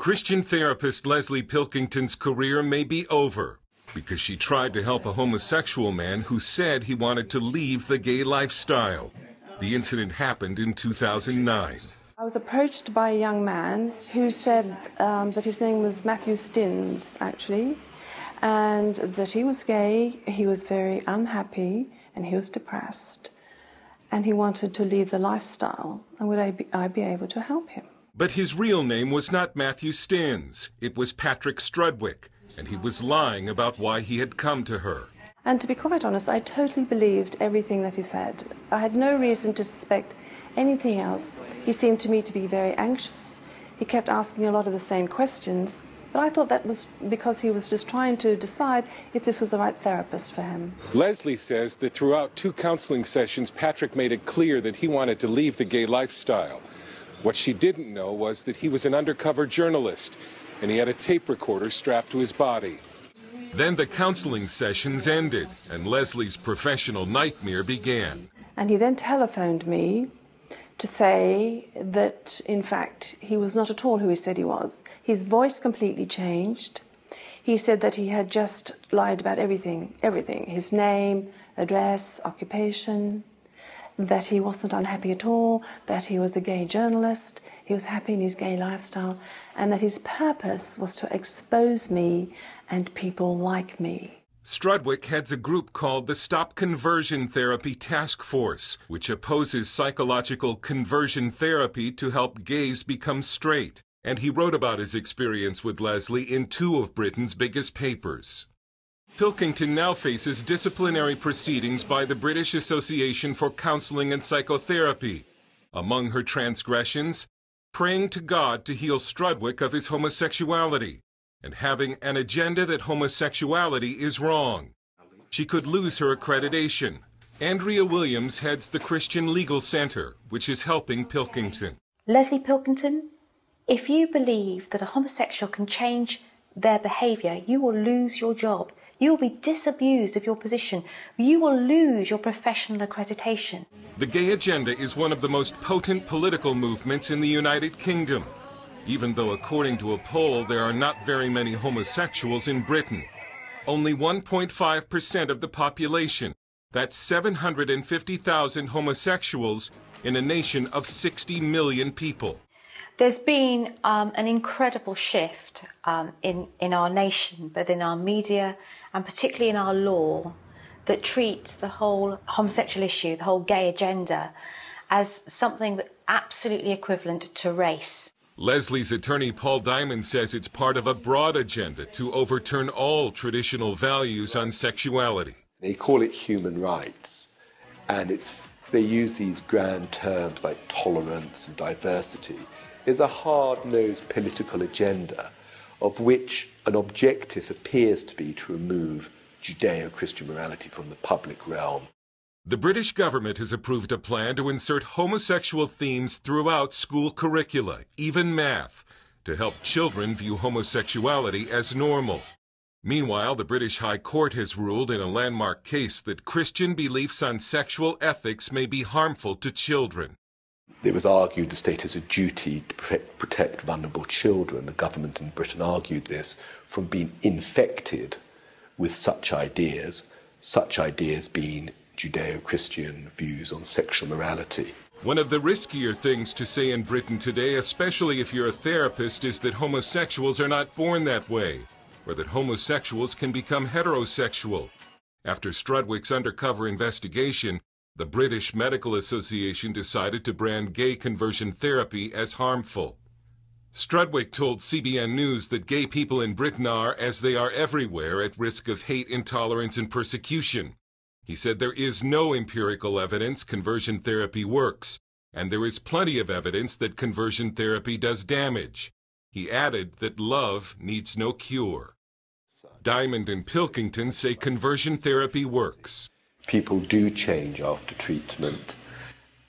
Christian therapist Leslie Pilkington's career may be over because she tried to help a homosexual man who said he wanted to leave the gay lifestyle. The incident happened in 2009. I was approached by a young man who said that his name was Matthew Stins, actually, and that he was gay, he was very unhappy, and he was depressed, and he wanted to leave the lifestyle, and would I be able to help him? But his real name was not Matthew Stins. It was Patrick Strudwick, and he was lying about why he had come to her. And to be quite honest, I totally believed everything that he said. I had no reason to suspect anything else. He seemed to me to be very anxious. He kept asking a lot of the same questions, but I thought that was because he was just trying to decide if this was the right therapist for him. Leslie says that throughout 2 counseling sessions, Patrick made it clear that he wanted to leave the gay lifestyle. What she didn't know was that he was an undercover journalist, and he had a tape recorder strapped to his body. Then the counseling sessions ended, and Leslie's professional nightmare began. And he then telephoned me to say that, in fact, he was not at all who he said he was. His voice completely changed. He said that he had just lied about everything, his name, address, occupation, that he wasn't unhappy at all, that he was a gay journalist, he was happy in his gay lifestyle, and that his purpose was to expose me and people like me. Strudwick heads a group called the Stop Conversion Therapy Task Force, which opposes psychological conversion therapy to help gays become straight. And he wrote about his experience with Leslie in 2 of Britain's biggest papers. Pilkington now faces disciplinary proceedings by the British Association for Counselling and Psychotherapy. Among her transgressions, praying to God to heal Strudwick of his homosexuality, and having an agenda that homosexuality is wrong. She could lose her accreditation. Andrea Williams heads the Christian Legal Center, which is helping Pilkington. Leslie Pilkington, if you believe that a homosexual can change their behaviour, you will lose your job. You will be disabused of your position. You will lose your professional accreditation. The gay agenda is one of the most potent political movements in the United Kingdom, even though according to a poll there are not very many homosexuals in Britain. Only 1.5% of the population. That's 750,000 homosexuals in a nation of 60 million people. There's been an incredible shift in our nation, but in our media and particularly in our law, that treats the whole homosexual issue, the whole gay agenda, as something that absolutely equivalent to race. Leslie's attorney Paul Diamond says it's part of a broad agenda to overturn all traditional values on sexuality. They call it human rights, and they use these grand terms like tolerance and diversity. It's a hard-nosed political agenda of which an objective appears to be to remove Judeo-Christian morality from the public realm. The British government has approved a plan to insert homosexual themes throughout school curricula, even math, to help children view homosexuality as normal. Meanwhile, the British High Court has ruled in a landmark case that Christian beliefs on sexual ethics may be harmful to children. It was argued the state has a duty to protect vulnerable children. The government in Britain argued this from being infected with such ideas being Judeo-Christian views on sexual morality. One of the riskier things to say in Britain today, especially if you're a therapist, is that homosexuals are not born that way, or that homosexuals can become heterosexual. After Strudwick's undercover investigation, the British Medical Association decided to brand gay conversion therapy as harmful. Strudwick told CBN News that gay people in Britain are, as they are everywhere, at risk of hate, intolerance, and persecution. He said there is no empirical evidence conversion therapy works, and there is plenty of evidence that conversion therapy does damage. He added that love needs no cure. Diamond and Pilkington say conversion therapy works. People do change after treatment,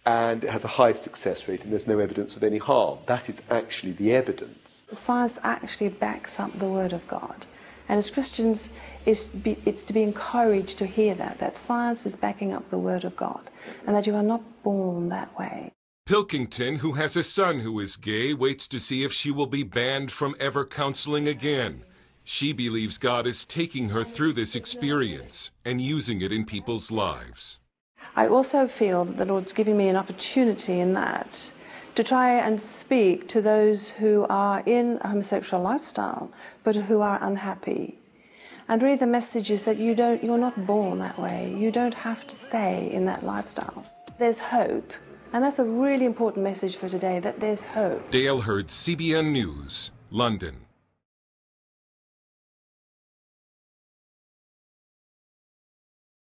and it has a high success rate, and there's no evidence of any harm. That is actually the evidence. Science actually backs up the Word of God. And as Christians, it's to be encouraged to hear that science is backing up the Word of God, and that you are not born that way. Pilkington, who has a son who is gay, waits to see if she will be banned from ever counseling again. She believes God is taking her through this experience and using it in people's lives. I also feel that the Lord's giving me an opportunity in that to try and speak to those who are in a homosexual lifestyle but who are unhappy. And really the message is that you're not born that way. You don't have to stay in that lifestyle. There's hope. And that's a really important message for today, that there's hope. Dale Hurd, CBN News, London.